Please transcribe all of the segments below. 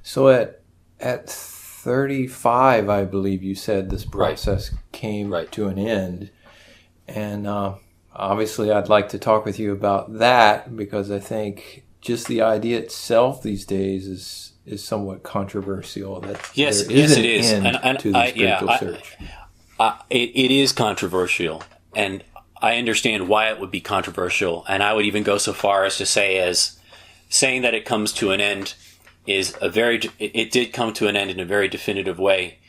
So at 35, I believe you said this process came to an end. And obviously I'd like to talk with you about that, because I think just the idea itself these days is somewhat controversial. That yes, there is it is. And to the spiritual search. It is controversial, and I understand why it would be controversial. And I would even go so far as to saying that it comes to an end it did come to an end in a very definitive way.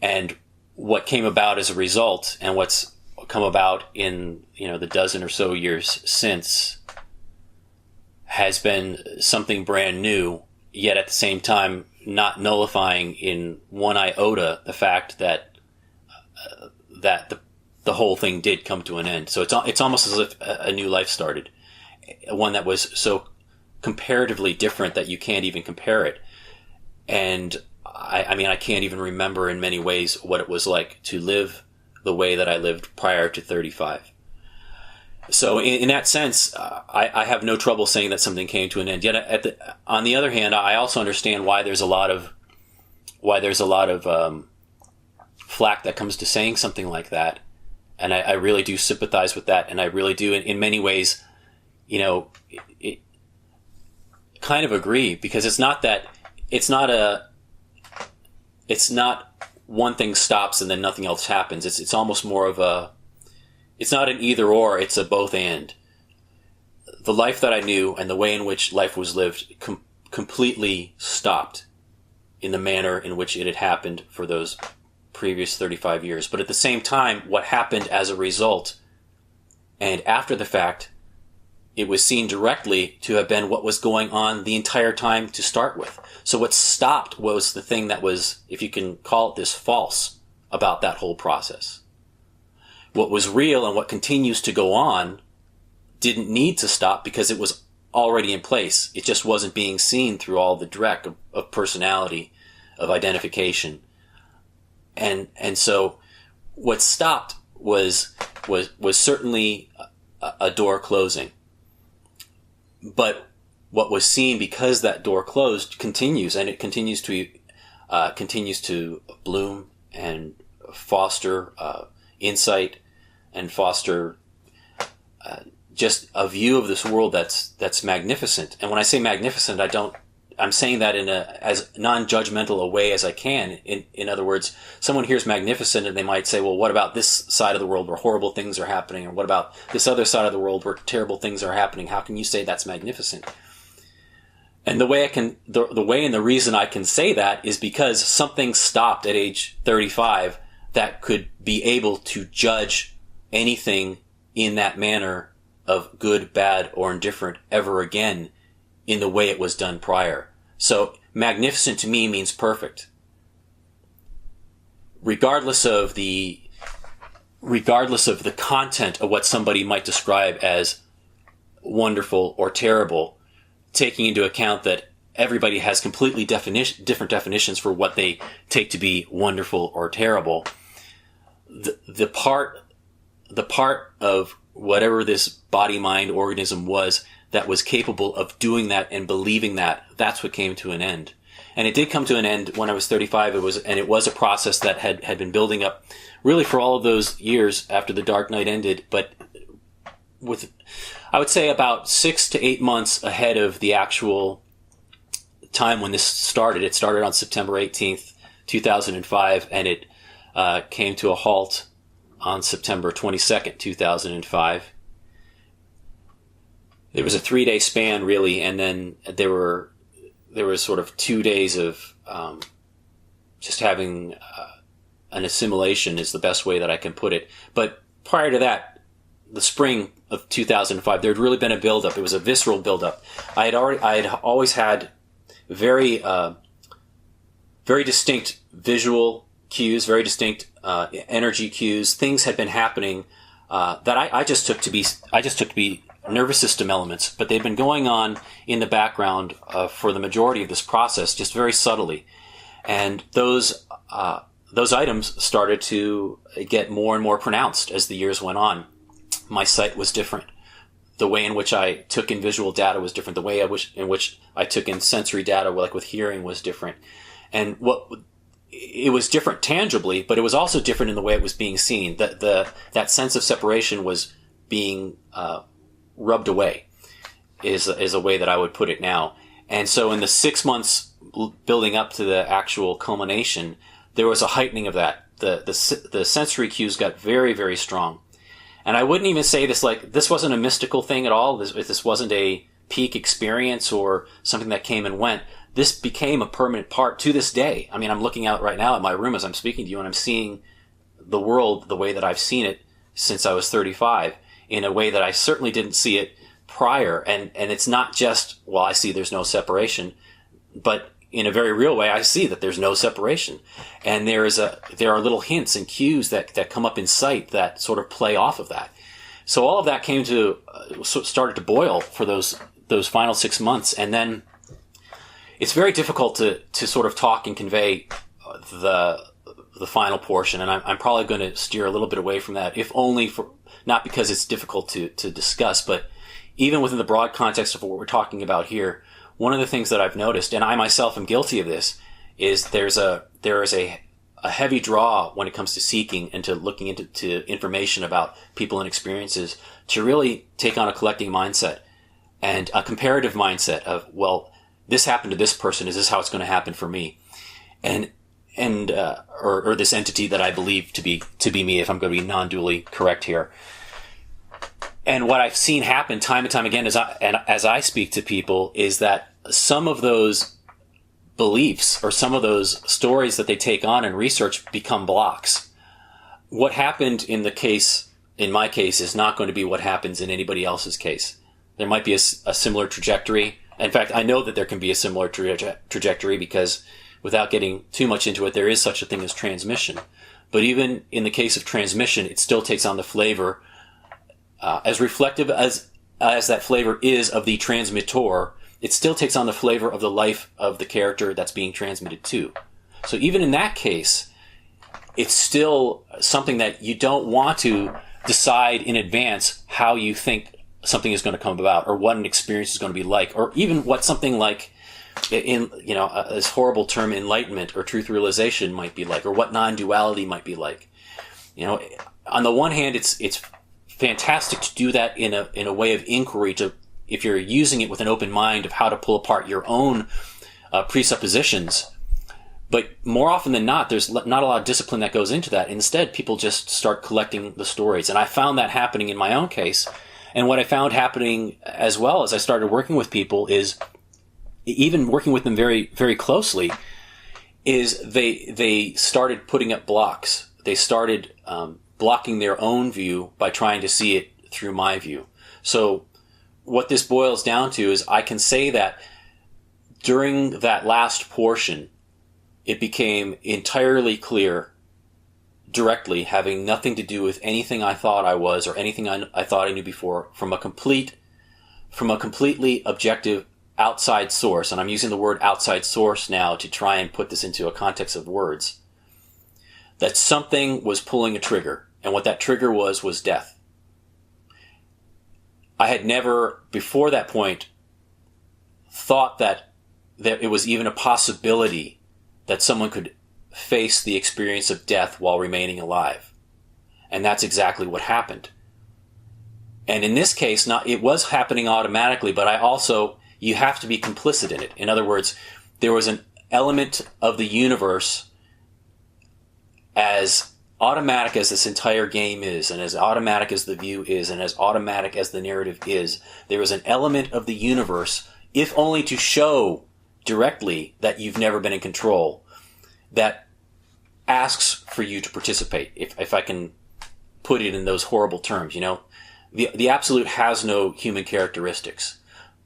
And what came about as a result, and what's come about in the dozen or so years since, has been something brand new, yet at the same time not nullifying in one iota the fact that the whole thing did come to an end. So it's almost as if a new life started, one that was so comparatively different that you can't even compare it. And I mean, I can't even remember in many ways what it was like to live the way that I lived prior to 35. So in that sense, I have no trouble saying that something came to an end. Yet on the other hand, I also understand why there's a lot of flack that comes to saying something like that. And I really do sympathize with that. And I really do, in many ways, kind of agree, because it's not one thing stops and then nothing else happens. It's almost more of it's not an either or, it's a both and. The life that I knew and the way in which life was lived completely stopped in the manner in which it had happened for those previous 35 years. But at the same time, what happened as a result and after the fact, it was seen directly to have been what was going on the entire time to start with. So what stopped was the thing that was, if you can call it this, false about that whole process. What was real and what continues to go on didn't need to stop because it was already in place. It just wasn't being seen through all the dreck of personality, of identification. And so what stopped was certainly a door closing. But what was seen, because that door closed, continues, and it continues to bloom and foster insight and foster just a view of this world that's magnificent. And when I say magnificent, I'm saying that in as non-judgmental a way as I can. In other words, someone hears magnificent and they might say, well, what about this side of the world where horrible things are happening? Or what about this other side of the world where terrible things are happening? How can you say that's magnificent? And the way and the reason I can say that is because something stopped at age 35 that could be able to judge anything in that manner of good, bad, or indifferent ever again in the way it was done prior. So magnificent to me means perfect. Regardless of the content of what somebody might describe as wonderful or terrible, taking into account that everybody has completely different definitions for what they take to be wonderful or terrible, the part of whatever this body-mind organism was that was capable of doing that and believing that, that's what came to an end. And it did come to an end when I was 35. It was a process that had been building up really for all of those years after the Dark Night ended, but with, I would say, about 6 to 8 months ahead of the actual time when this started. It started on September 18th, 2005, and it came to a halt on September 22nd, 2005. There was a 3-day span, really, and then there was sort of 2 days of just having an assimilation is the best way that I can put it. But prior to that, the spring of 2005, there had really been a buildup. It was a visceral buildup. I had always had very distinct visual cues, very distinct energy cues. Things had been happening that I just took to be nervous system elements, but they've been going on in the background for the majority of this process, just very subtly. And those items started to get more and more pronounced as the years went on. My sight was different. The way in which I took in visual data was different. The way in which I took in sensory data, like with hearing, was different. And it was different tangibly, but it was also different in the way it was being seen. That sense of separation was being rubbed away, is a way that I would put it now. And so in the 6 months building up to the actual culmination, there was a heightening of that. The sensory cues got very, very strong. And I wouldn't even say this wasn't a mystical thing at all. This wasn't a peak experience or something that came and went. This became a permanent part to this day. I mean, I'm looking out right now at my room as I'm speaking to you, and I'm seeing the world the way that I've seen it since I was 35, in a way that I certainly didn't see it prior. And it's not just, well, I see there's no separation, but in a very real way, I see that there's no separation. And there are little hints and cues that come up in sight that sort of play off of that. So all of that started to boil for those final 6 months. And then it's very difficult to sort of talk and convey the final portion. And I'm probably going to steer a little bit away from that, if only not because it's difficult to discuss, but even within the broad context of what we're talking about here. One of the things that I've noticed, and I myself am guilty of this, is there is a heavy draw when it comes to seeking and to looking into information about people and experiences, to really take on a collecting mindset and a comparative mindset of, well, this happened to this person. Is this how it's going to happen for me? Or this entity that I believe to be me, if I'm going to be non-dually correct here. And what I've seen happen time and time again as I speak to people is that some of those beliefs or some of those stories that they take on and research become blocks. What happened in my case, is not going to be what happens in anybody else's case. There might be a similar trajectory. In fact, I know that there can be a similar trajectory because, without getting too much into it, there is such a thing as transmission. But even in the case of transmission, it still takes on the flavor, as reflective as that flavor is of the transmitter. It still takes on the flavor of the life of the character that's being transmitted to. So even in that case, it's still something that you don't want to decide in advance how you think something is going to come about, or what an experience is going to be like, or even what something like, this horrible term, enlightenment or truth realization might be like, or what non-duality might be like. On the one hand, it's fantastic to do that in a way of inquiry, if you're using it with an open mind, of how to pull apart your own presuppositions. But more often than not, there's not a lot of discipline that goes into that. Instead, people just start collecting the stories. And I found that happening in my own case. And what I found happening as well as I started working with people is, even working with them very, very closely, is they started putting up blocks. They started blocking their own view by trying to see it through my view. So what this boils down to is, I can say that during that last portion, it became entirely clear, directly, having nothing to do with anything I thought I was or anything I thought I knew before, from a completely objective outside source. And I'm using the word outside source now to try and put this into a context of words, that something was pulling a trigger. And what that trigger was death. I had never, before that point, thought that it was even a possibility that someone could face the experience of death while remaining alive. And that's exactly what happened. And in this case, it was happening automatically, but you have to be complicit in it. In other words, there was an element of the universe, as automatic as this entire game is, and as automatic as the view is, and as automatic as the narrative is, there was an element of the universe, if only to show directly that you've never been in control, that asks for you to participate, if I can put it in those horrible terms. The absolute has no human characteristics.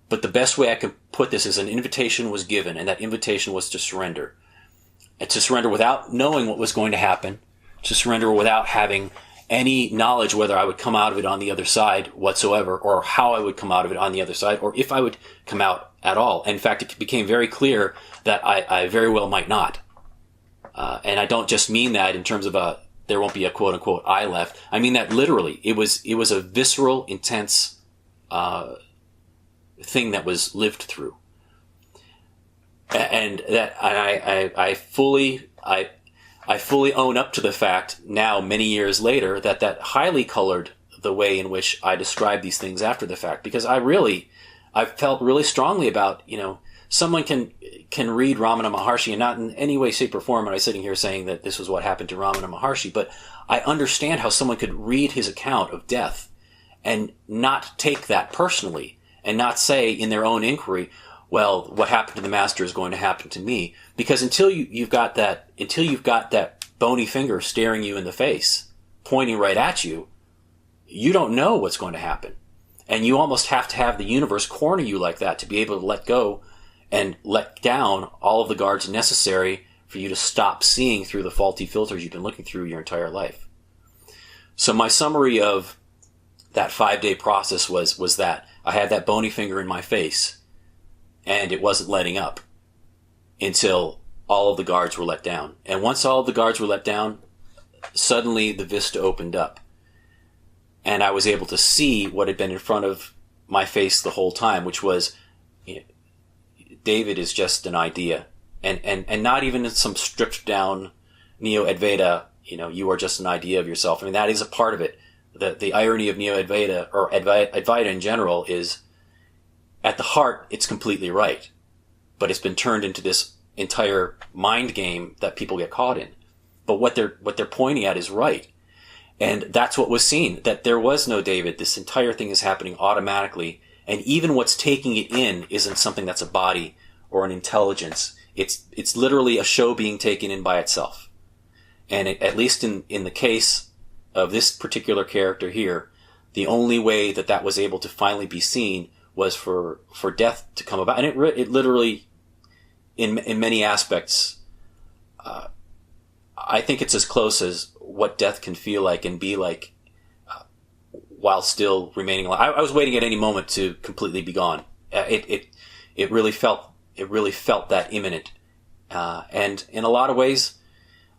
But the best way I can put this is, an invitation was given, and that invitation was to surrender. And to surrender without knowing what was going to happen, to surrender without having any knowledge whether I would come out of it on the other side whatsoever, or how I would come out of it on the other side, or if I would come out at all. In fact, it became very clear that I very well might not. And I don't just mean that in terms of there won't be a quote-unquote I left. I mean that literally. It was a visceral, intense thing that was lived through. And that I fully own up to the fact now, many years later, that highly colored the way in which I describe these things after the fact, because I felt really strongly about, someone can read Ramana Maharshi, and not in any way, shape, or form am I sitting here saying that this was what happened to Ramana Maharshi, but I understand how someone could read his account of death and not take that personally, and not say in their own inquiry, well, what happened to the master is going to happen to me. Because until you've got that bony finger staring you in the face, pointing right at you, you don't know what's going to happen. And you almost have to have the universe corner you like that to be able to let go and let down all of the guards necessary for you to stop seeing through the faulty filters you've been looking through your entire life. So my summary of that 5-day process was that I had that bony finger in my face, and it wasn't letting up until all of the guards were let down. And once all of the guards were let down, suddenly the vista opened up. And I was able to see what had been in front of my face the whole time, which was, David is just an idea. And not even some stripped down Neo-Advaita, you are just an idea of yourself. I mean, that is a part of it. The irony of Neo-Advaita, or Advaita in general, is at the heart, it's completely right. But it's been turned into this entire mind game that people get caught in. But what they're pointing at is right. And that's what was seen, that there was no David. This entire thing is happening automatically. And even what's taking it in isn't something that's a body or an intelligence. It's literally a show being taken in by itself. And at least in the case of this particular character here, the only way that was able to finally be seen was for death to come about. And it literally, in many aspects, I think it's as close as what death can feel like and be like while still remaining alive. I was waiting at any moment to completely be gone. It really felt that imminent. And in a lot of ways,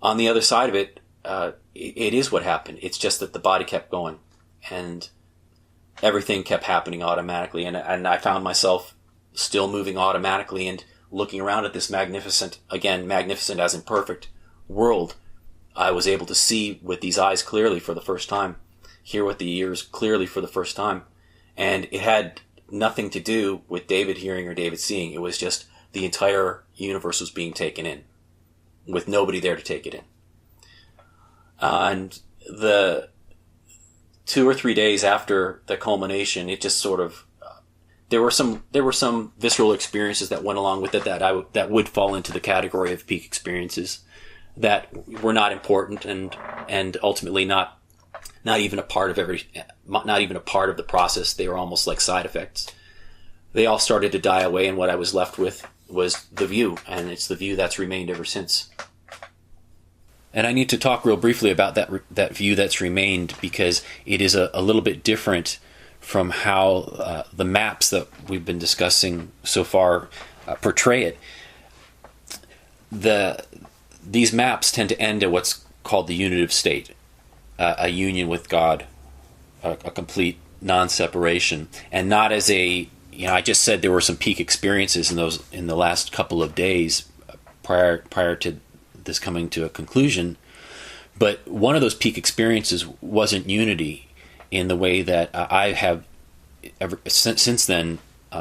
on the other side of it, it is what happened. It's just that the body kept going, and everything kept happening automatically. And I found myself still moving automatically and looking around at this magnificent as in perfect world. I was able to see with these eyes clearly for the first time, hear with the ears clearly for the first time. And it had nothing to do with David hearing or David seeing. It was just the entire universe was being taken in, with nobody there to take it in. And the 2 or 3 days after the culmination, it just sort of, there were some visceral experiences that went along with it that would fall into the category of peak experiences that were not important and ultimately not even a part of the process. They were almost like side effects. They all started to die away, and what I was left with was the view, and it's the view that's remained ever since. And I need to talk real briefly about that view that's remained, because it is a little bit different from how the maps that we've been discussing so far portray it. These maps tend to end at what's called the unitive state, a union with God, a complete non-separation, and not as a, I just said there were some peak experiences in the last couple of days prior to this coming to a conclusion, but one of those peak experiences wasn't unity in the way that I have since then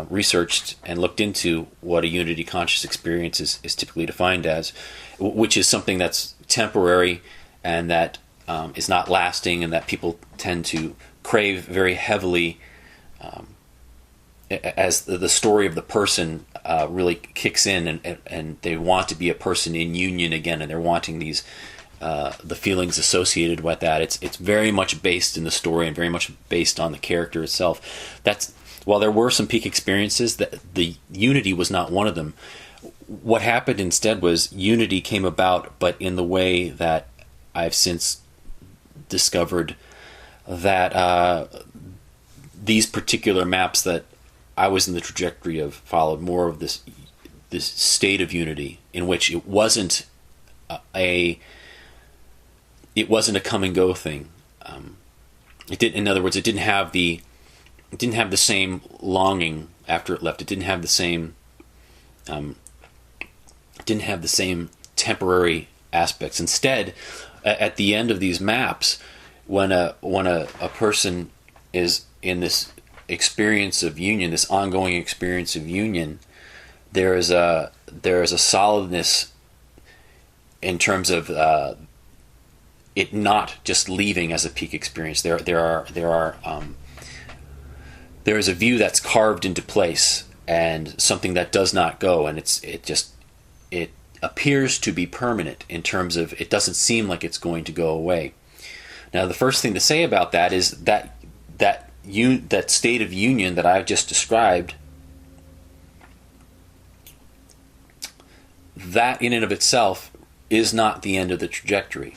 researched and looked into what a unity conscious experience is typically defined as, which is something that's temporary and that is not lasting, and that people tend to crave very heavily as the story of the person really kicks in, and they want to be a person in union again, and they're wanting these the feelings associated with that. It's very much based in the story and very much based on the character itself. While there were some peak experiences, the unity was not one of them. What happened instead was unity came about, but in the way that I've since discovered that these particular maps that I was in the trajectory of followed more of this state of unity, in which it wasn't a come and go thing. In other words, it didn't have the didn't have the same longing after it left. It didn't have the same temporary aspects. Instead, at the end of these maps, when a person is in this experience of union, this ongoing experience of union, there is a solidness in terms of it not just leaving as a peak experience. There is a view that's carved into place, and something that does not go, and it appears to be permanent in terms of it doesn't seem like it's going to go away. Now, the first thing to say about that is that state of union that I've just described, that in and of itself is not the end of the trajectory.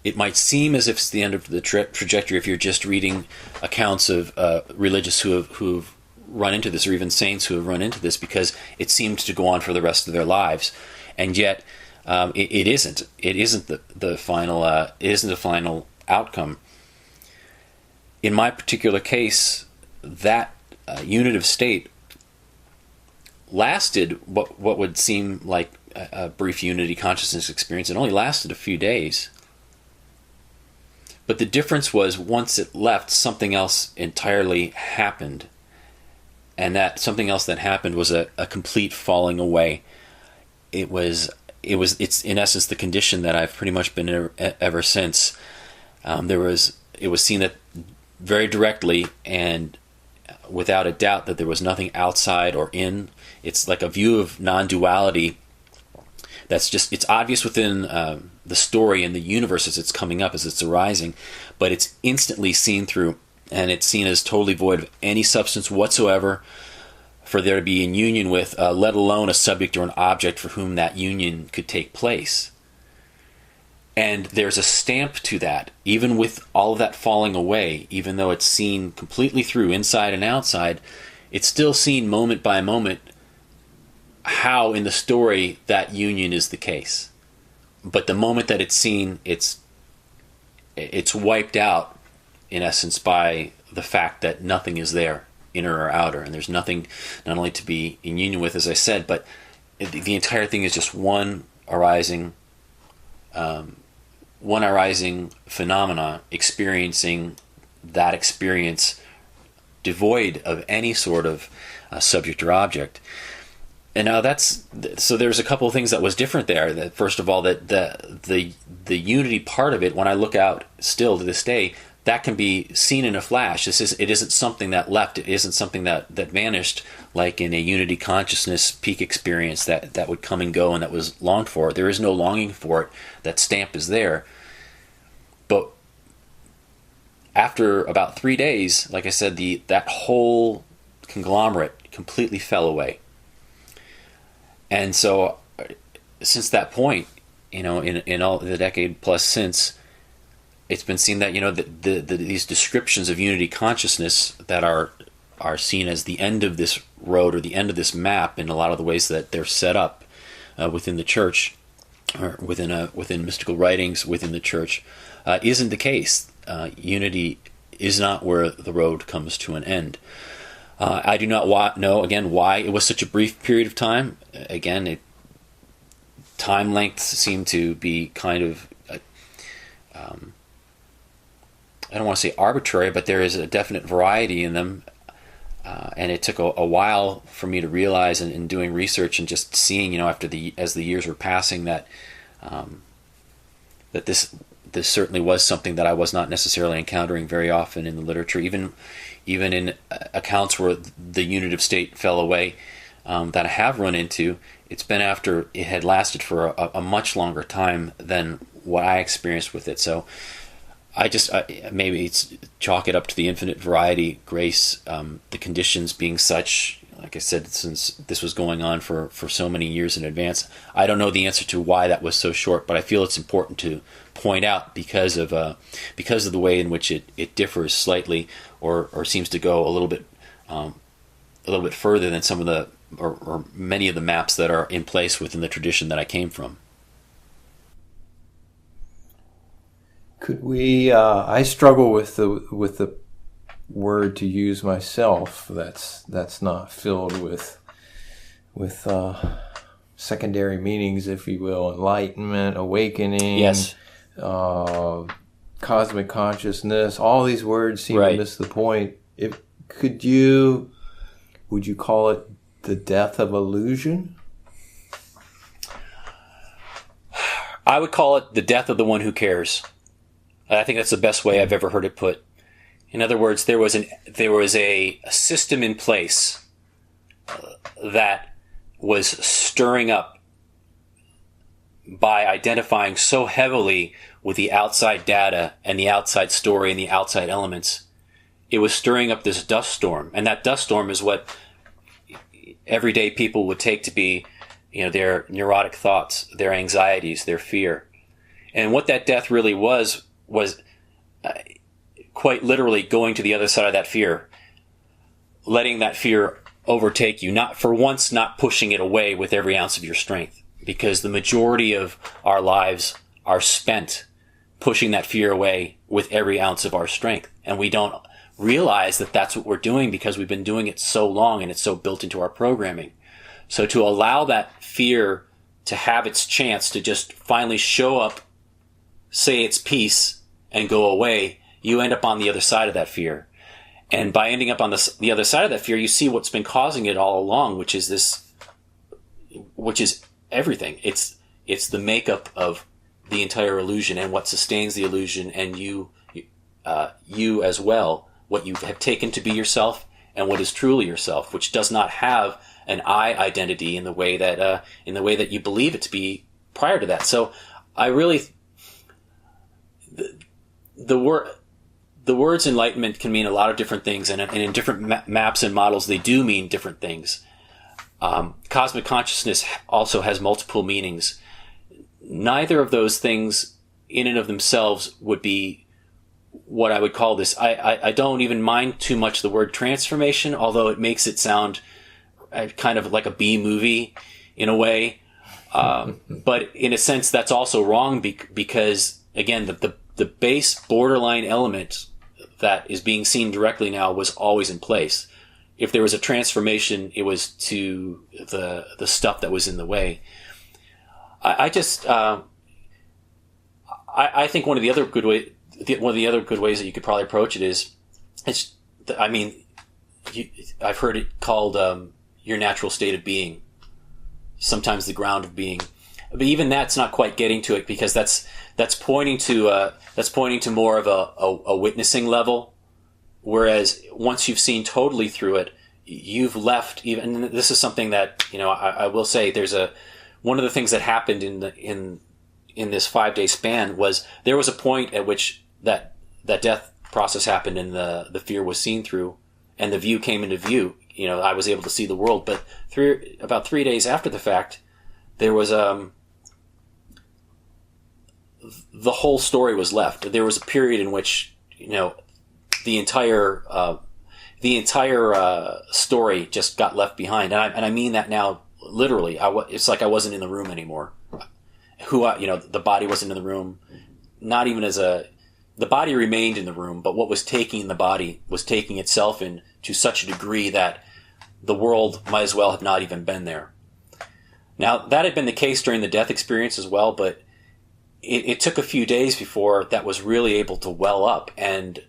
It might seem as if it's the end of the trajectory if you're just reading accounts of religious who've run into this, or even saints who have run into this, because it seems to go on for the rest of their lives, and yet it isn't. It isn't the final. It isn't the final outcome. In my particular case, that unitive state lasted what would seem like a brief unity consciousness experience. It only lasted a few days. But the difference was, once it left, something else entirely happened. And that something else that happened was a complete falling away. It's in essence the condition that I've pretty much been in ever since. It was seen that very directly and without a doubt that there was nothing outside or in. It's like a view of non-duality that's just, it's obvious within the story and the universe as it's coming up, as it's arising, but it's instantly seen through, and it's seen as totally void of any substance whatsoever for there to be in union with, let alone a subject or an object for whom that union could take place. And there's a stamp to that, even with all of that falling away, even though it's seen completely through, inside and outside, it's still seen moment by moment how in the story that union is the case. But the moment that it's seen, it's wiped out, in essence, by the fact that nothing is there, inner or outer, and there's nothing not only to be in union with, as I said, but the entire thing is just one arising phenomena, experiencing that experience devoid of any sort of subject or object. And now so there's a couple of things that was different there. That first of all, that the unity part of it, when I look out still to this day, that can be seen in a flash. It isn't something that left. It isn't something that vanished, like in a unity consciousness peak experience that would come and go and that was longed for. There is no longing for it. That stamp is there. But after about 3 days, like I said, that whole conglomerate completely fell away. And so, since that point, in all the decade plus since, it's been seen that these descriptions of unity consciousness that are seen as the end of this road or the end of this map in a lot of the ways that they're set up within the church or within mystical writings within the church isn't the case. Unity is not where the road comes to an end. I do not know, again, why it was such a brief period of time. Again, time lengths seem to be kind of, I don't want to say arbitrary, but there is a definite variety in them. And it took a while for me to realize, in doing research and just seeing, as the years were passing, that this certainly was something that I was not necessarily encountering very often in the literature, even in accounts where the unitive state fell away that I have run into. It's been after it had lasted for a much longer time than what I experienced with it. So maybe it's chalk it up to the infinite variety, grace, the conditions being such, like I said, since this was going on for so many years in advance. I don't know the answer to why that was so short, but I feel it's important to point out because of the way in which it differs slightly, or seems to go a little bit further than some of the or many of the maps that are in place within the tradition that I came from. Could we? I struggle with the word to use myself that's not filled with secondary meanings, if you will, enlightenment, awakening, yes, cosmic consciousness. All these words seem right. to miss the point. Would you call it the death of illusion? I would call it the death of the one who cares. I think that's the best way I've ever heard it put. In other words, there was a system in place that was stirring up by identifying so heavily with the outside data and the outside story and the outside elements. It was stirring up this dust storm, and that dust storm is what everyday people would take to be, their neurotic thoughts, their anxieties, their fear. And what that death really was quite literally going to the other side of that fear, letting that fear overtake you, not pushing it away with every ounce of your strength, because the majority of our lives are spent pushing that fear away with every ounce of our strength. And we don't realize that that's what we're doing because we've been doing it so long and it's so built into our programming. So to allow that fear to have its chance to just finally show up, say its piece, and go away, you end up on the other side of that fear. And by ending up on the other side of that fear, you see what's been causing it all along, which is everything. It's the makeup of the entire illusion and what sustains the illusion, and you as well, what you have taken to be yourself and what is truly yourself, which does not have an I identity in the way that you believe it to be prior to that. So I really, the words enlightenment can mean a lot of different things, and in different maps and models, they do mean different things. Cosmic consciousness also has multiple meanings. Neither of those things in and of themselves would be what I would call this. I don't even mind too much the word transformation, although it makes it sound kind of like a B movie in a way. But in a sense, that's also wrong because, again, the base borderline element that is being seen directly now was always in place. If there was a transformation, it was to the stuff that was in the way. I think one of the other good ways that you could probably approach it is, I've heard it called your natural state of being, sometimes the ground of being. But even that's not quite getting to it, because that's pointing to more of a witnessing level. Whereas once you've seen totally through it, you've left. Even this is something that I will say. One of the things that happened in this 5-day span was there was a point at which that death process happened and the fear was seen through, and the view came into view. I was able to see the world. But about 3 days after the fact, there was the whole story was left. There was a period in which the entire story just got left behind, and I mean that now literally. It's like I wasn't in the room anymore. The body wasn't in the room. Not even the body remained in the room, but what was taking the body was taking itself in to such a degree that the world might as well have not even been there. Now, that had been the case during the death experience as well, but it took a few days before that was really able to well up, and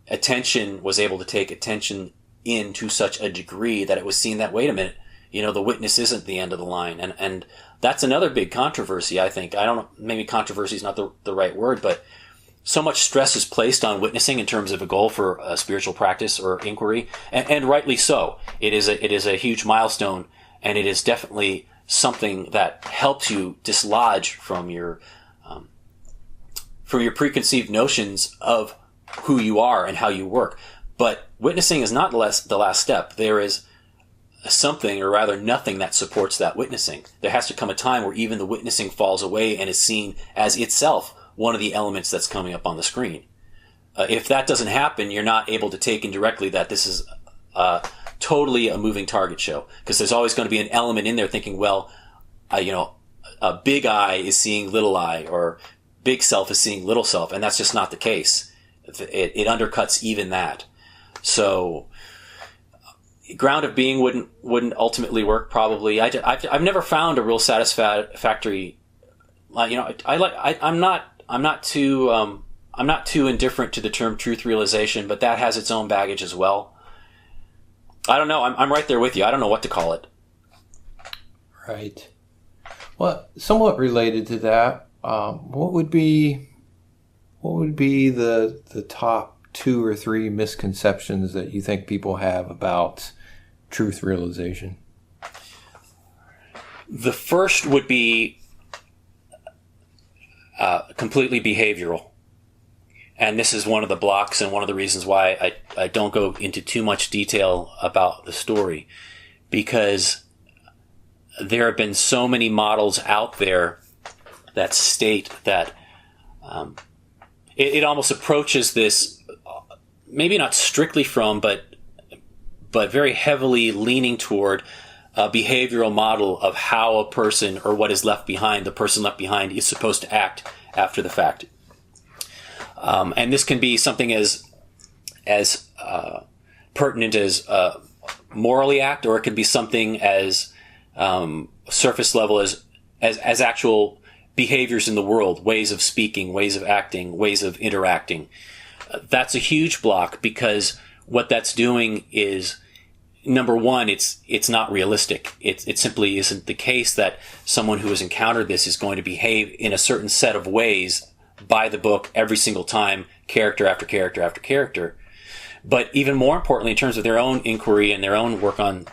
attention was able to take attention in to such a degree that it was seen that, wait a minute, the witness isn't the end of the line. And that's another big controversy, I think. I don't know, maybe controversy is not the right word, but so much stress is placed on witnessing in terms of a goal for a spiritual practice or inquiry, and rightly so. It is a huge milestone, and it is definitely something that helps you dislodge from your preconceived notions of who you are and how you work. But witnessing is not the last step. There is something, or rather nothing, that supports that witnessing. There has to come a time where even the witnessing falls away and is seen as itself one of the elements that's coming up on the screen. If that doesn't happen, you're not able to take in directly that this is totally a moving target show, because there's always going to be an element in there thinking, well, a big I is seeing little I, or big self is seeing little self, and that's just not the case. It undercuts even that. So ground of being wouldn't ultimately work probably. I've never found a real satisfactory. I'm not too indifferent to the term truth realization, but that has its own baggage as well. I don't know. I'm right there with you. I don't know what to call it. Right. Well, somewhat related to that, what would be the top 2 or 3 misconceptions that you think people have about truth realization? The first would be completely behavioral. And this is one of the blocks and one of the reasons why I don't go into too much detail about the story, because there have been so many models out there that state that it almost approaches this, maybe not strictly from, but very heavily leaning toward a behavioral model of how a person, or what is left behind, the person left behind, is supposed to act after the fact. And this can be something as pertinent as morally act, or it can be something as surface level as actual behaviors in the world, ways of speaking, ways of acting, ways of interacting. That's a huge block, because what that's doing is, number one, it's not realistic. It simply isn't the case that someone who has encountered this is going to behave in a certain set of ways by the book every single time, character after character after character. But even more importantly, in terms of their own inquiry and their own work on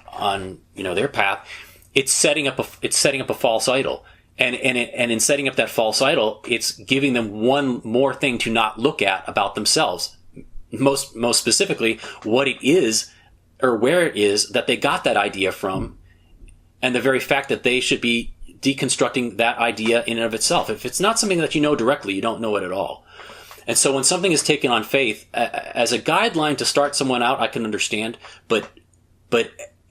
their path, it's setting up a false idol. And in setting up that false idol, it's giving them one more thing to not look at about themselves. Most specifically, what it is, or where it is that they got that idea from, and the very fact that they should be deconstructing that idea in and of itself. If it's not something that you know directly, you don't know it at all. And so when something is taken on faith, as a guideline to start someone out, I can understand, but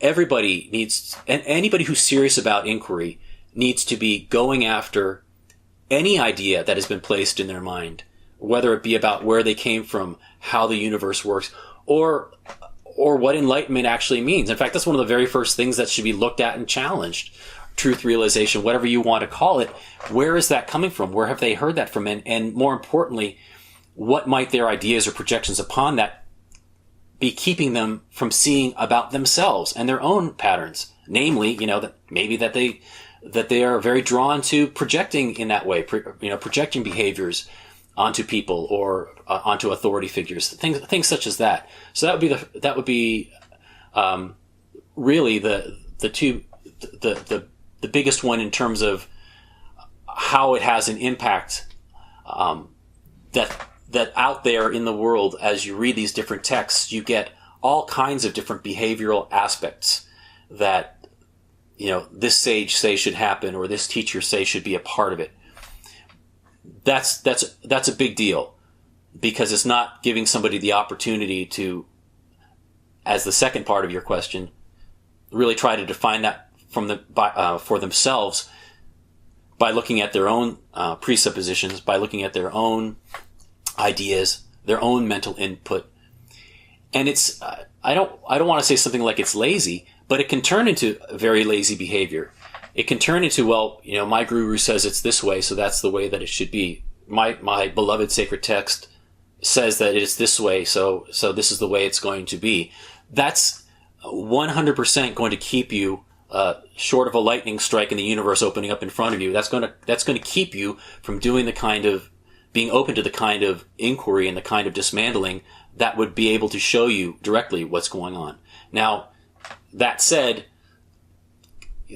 everybody needs, and anybody who's serious about inquiry needs to be going after any idea that has been placed in their mind, whether it be about where they came from, how the universe works, or what enlightenment actually means. In fact, that's one of the very first things that should be looked at and challenged. Truth realization, whatever you want to call it, where is that coming from? Where have they heard that from? And more importantly, what might their ideas or projections upon that be keeping them from seeing about themselves and their own patterns? Namely, that maybe that they are very drawn to projecting in that way, projecting behaviors onto people or onto authority figures, things such as that. So that would be really the biggest one in terms of how it has an impact that out there in the world. As you read these different texts, you get all kinds of different behavioral aspects that this sage say should happen, or this teacher say should be a part of it. That's a big deal, because it's not giving somebody the opportunity to, as the second part of your question, really try to define that for themselves by looking at their own presuppositions, by looking at their own ideas, their own mental input. And it's I don't want to say something like it's lazy, but it can turn into very lazy behavior. It can turn into, my guru says it's this way, so that's the way that it should be. My beloved sacred text says that it's this way, so this is the way it's going to be. That's 100% going to keep you short of a lightning strike in the universe opening up in front of you. That's going to keep you from doing being open to the kind of inquiry and the kind of dismantling that would be able to show you directly what's going on. Now, that said,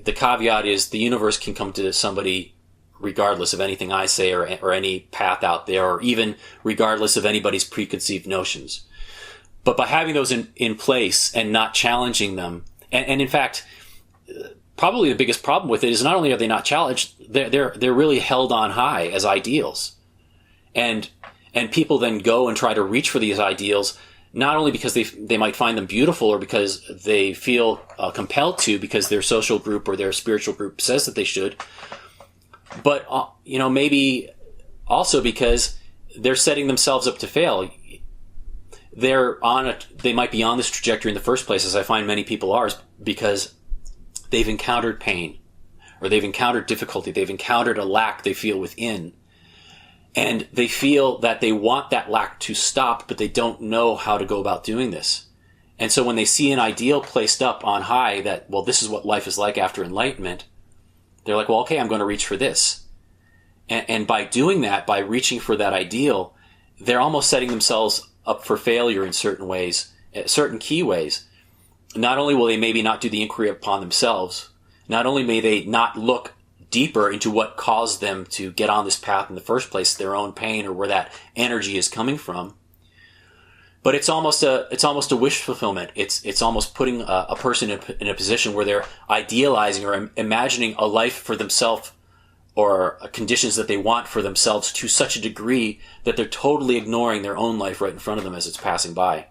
the caveat is the universe can come to somebody regardless of anything I say or any path out there, or even regardless of anybody's preconceived notions. But by having those in place and not challenging them, and in fact, probably the biggest problem with it is not only are they not challenged, they're really held on high as ideals. And people then go and try to reach for these ideals, not only because they might find them beautiful, or because they feel compelled to, because their social group or their spiritual group says that they should, but maybe also because they're setting themselves up to fail. they might be on this trajectory in the first place, as I find many people are, because they've encountered pain, or they've encountered difficulty, they've encountered a lack they feel within, and they feel that they want that lack to stop, but they don't know how to go about doing this. And so when they see an ideal placed up on high that, well, this is what life is like after enlightenment, they're like, well, okay, I'm going to reach for this. And by doing that, by reaching for that ideal, they're almost setting themselves up for failure in certain ways, certain key ways. Not only will they maybe not do the inquiry upon themselves, not only may they not look deeper into what caused them to get on this path in the first place, their own pain or where that energy is coming from, but it's almost a wish fulfillment. It's almost putting a person in a position where they're idealizing or imagining a life for themselves or conditions that they want for themselves to such a degree that they're totally ignoring their own life right in front of them as it's passing by.